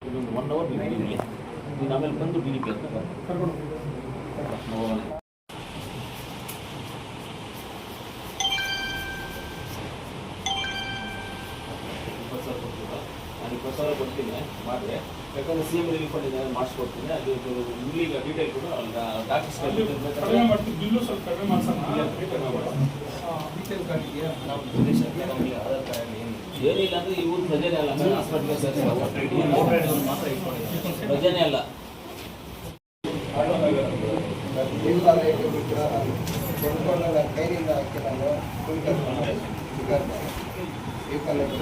ಇದೊಂದು 1 ಅವರ್ ನೀನು ನೀನು ಆಮೇಲೆ ಬಂದು ಬಿ ಡಿ ಪಿ ಅಂತ ಕರ್ಕೊಂಡು ಹೋಗೋಣ. ನಾನು 20 ಸಾವಿರ ಕೊಡ್ತೀನಿ ಮಾಡಿದ್ರೆ, ಯಾಕಂದರೆ ಸಿ ಎಮ್ ರಿಲೀಫ್ ಫಂಡ್ ಏನಾದ್ರು ಮಾಡಿಸ್ಕೊಡ್ತೀನಿ. ಅದು ಈಗ ಡೀಟೇಲ್ ಕೊಡು, ಡಾಕ್ಟರ್ಸ್ ಬಿಲ್ಲು ಸ್ವಲ್ಪ ಕಡಿಮೆ ಮಾಡ್ಸೋಣ. ಏನಿಲ್ಲ ಅಂದರೆ ಇವ್ರು ರಜೆನೇ ಅಲ್ಲ, ಹಾಸ್ಪಿಟ್ಲಿಗೆ ಮಾತ್ರ ಇಟ್ಕೊಂಡಿದ್ದಾರೆ, ರಜೆನೇ ಅಲ್ಲ. ಕೈಯಿಂದ ಹಾಕಿ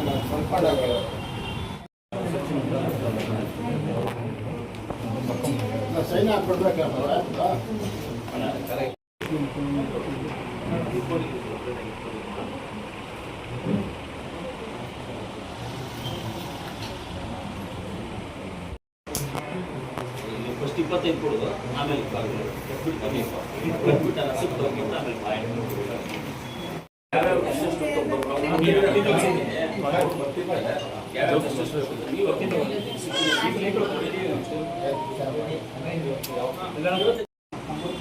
ನಾನು ಸ್ವಲ್ಪ ಸೈನ್ ಹಾಕ್ಬಿಡ್ಬೇಕು. ಫಸ್ಟ್ 25 ಕೊಡೋದು, ಆಮೇಲೆ ಬಿಟ್ಟು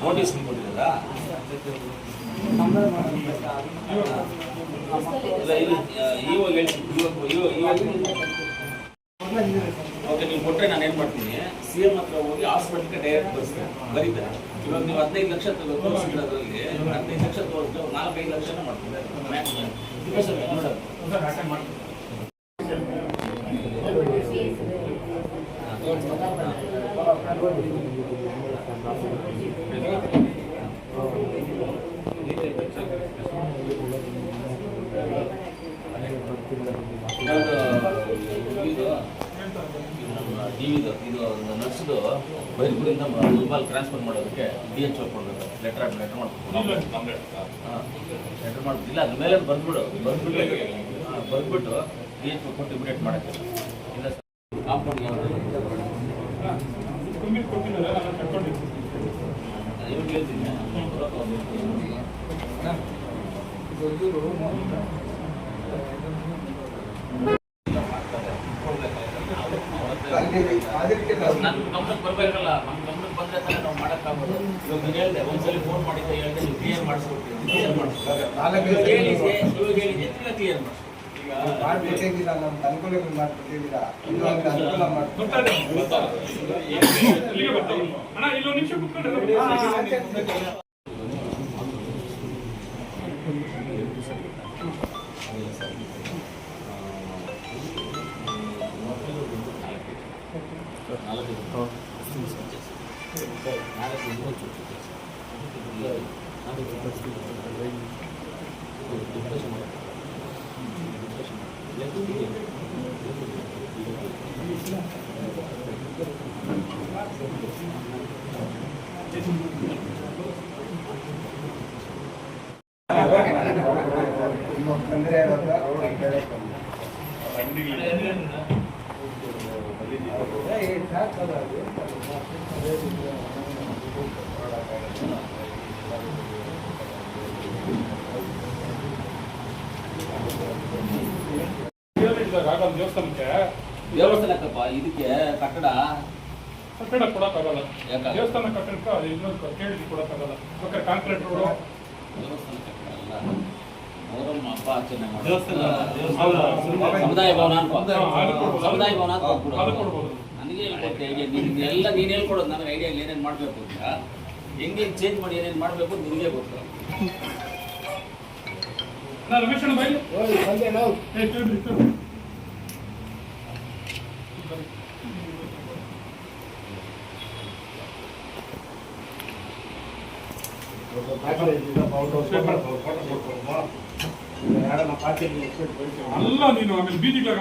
ನೋಟಿಸ್ ಕೊಟ್ಟಿದ್ದಾರಾ? ಇವಾಗ ಓಕೆ, ನೀವು ಕೊಟ್ಟರೆ ನಾನು ಏನು ಮಾಡ್ತೀನಿ, ಸಿ ಎಂ ಹತ್ರ ಹೋಗಿ ಹಾಸ್ಪಿಟ್ಲಿಗೆ ಡೈರೆಕ್ಟ್ ಬರೀತಾರೆ. ಇವಾಗ ನೀವು 15 ಲಕ್ಷ ತೋರಿಸಿದ್ರಲ್ಲಿ 15 ಲಕ್ಷ ತೋರಿಸಿದ್ರೆ 4-5 ಲಕ್ಷನ ಮಾಡ್ತಾರೆ. ಟಿವಿದು ಇದು ನರ್ಸ್ದು ಬೈರ್ಪುರಿಂದ ಮೊಬೈಲ್ ಟ್ರಾನ್ಸ್ಫರ್ ಮಾಡೋದಕ್ಕೆ DH ಕೊಡಬೇಕು. ಲೆಟರ್ ಮಾಡ್ಬೇಕು. ಲೆಟರ್ ಮಾಡ್ಬಿಟ್ಟಿಲ್ಲ, ಅದ್ರ ಮೇಲೆ ಬರ್ದ್ಬಿಟ್ಟು DH ಕೊಟ್ಟು ಇಮಿಡಿಯೇಟ್ ಮಾಡೋಕ್ಕೆ ಇಲ್ಲ ಸರ್. ಕಾಂಪೌಂಡ್ ಇವಾಗ ಹೇಳ್ತೀನಿ ನನ್ನ ಗಮನಕ್ಕೆ ಬರಬೇಕಲ್ಲ. ನಮ್ಮ ಗಮನಕ್ಕೆ ಬಂದರೆ ತಾನೇ ನಾವು ಮಾಡೋಕ್ಕಾಗೋದು. ಇವಾಗ ನೀನು ಹೇಳಿದೆ, ಒಂದ್ಸಲಿ ಫೋನ್ ಮಾಡಿದ್ದೆ, ಹೇಳಿದೆ ನೀವು ಕ್ಲಿಯರ್ ಮಾಡಿಸ್ಕೊಡ್ತೀನಿ. ಕ್ಲಿಯರ್ ಮಾಡಿಸ್ಕೊಡ್ತೀನಿ, ಇವಾಗ ಹೇಳಿದ್ದೆ ಕ್ಲಿಯರ್ ಮಾಡಿಸ್ಕೊಡ್ತೀನಿ. ಮಾಡ್ಬಿಟ್ಟಿದ್ದೀರಾ, ನಮ್ಮ ಅನುಕೂಲ ಮಾಡ್ಬಿಟ್ಟಿದ್ದೀರಾ, ಇವಾಗ ಅನುಕೂಲ ಮಾಡ್ತಾರೆ. ತೊಂದರೆ ದೇವಸ್ಥಾನಕ್ಕೆ ದೇವಸ್ಥಾನಕ್ಕಪ್ಪ ಇದಕ್ಕೆ ಕಟ್ಟಡ ಕೊಡಕ್ಕಾಗಲ್ಲ. ದೇವಸ್ಥಾನ ಕಟ್ಟಡಕ್ಕೆ ಇನ್ನೊಂದು ಕೇಳಿ ಕೊಡಕ್ಕಾಗಲ್ಲ. ಕಾಂಕ್ರೀಟ್ ರೋಡು ದೇವಸ್ಥಾನ ಕಟ್ಟಡ ಅಲ್ಲ, ಮೊಹರಂ ಹಬ್ಬ ಆಚರಣೆ ಮಾಡಿ ಸಮುದಾಯ ಭವನ ಸಮುದಾಯ ಭವನ ಅಂತ ಕೊಡ್ಬೋದು. ನನಗೆ ಹೇಳ್ಕೊಟ್ಟೆ ಐಡಿಯಾ, ಎಲ್ಲ ನೀನು ಹೇಳ್ಕೊಡೋದು. ನನಗೆ ಐಡಿಯಾ ಏನೇನು ಮಾಡಬೇಕು ಅಂತ, ಹೆಂಗೆ ಚೇಂಜ್ ಮಾಡಿ ಏನೇನು ಮಾಡಬೇಕು ಅಂತ ನಿನಗೆ ಗೊತ್ತು. ರಮೇಶ್ ಅಲ್ಲ, ನೀನು ಆಮೇಲೆ ಬೀದಿಗೆ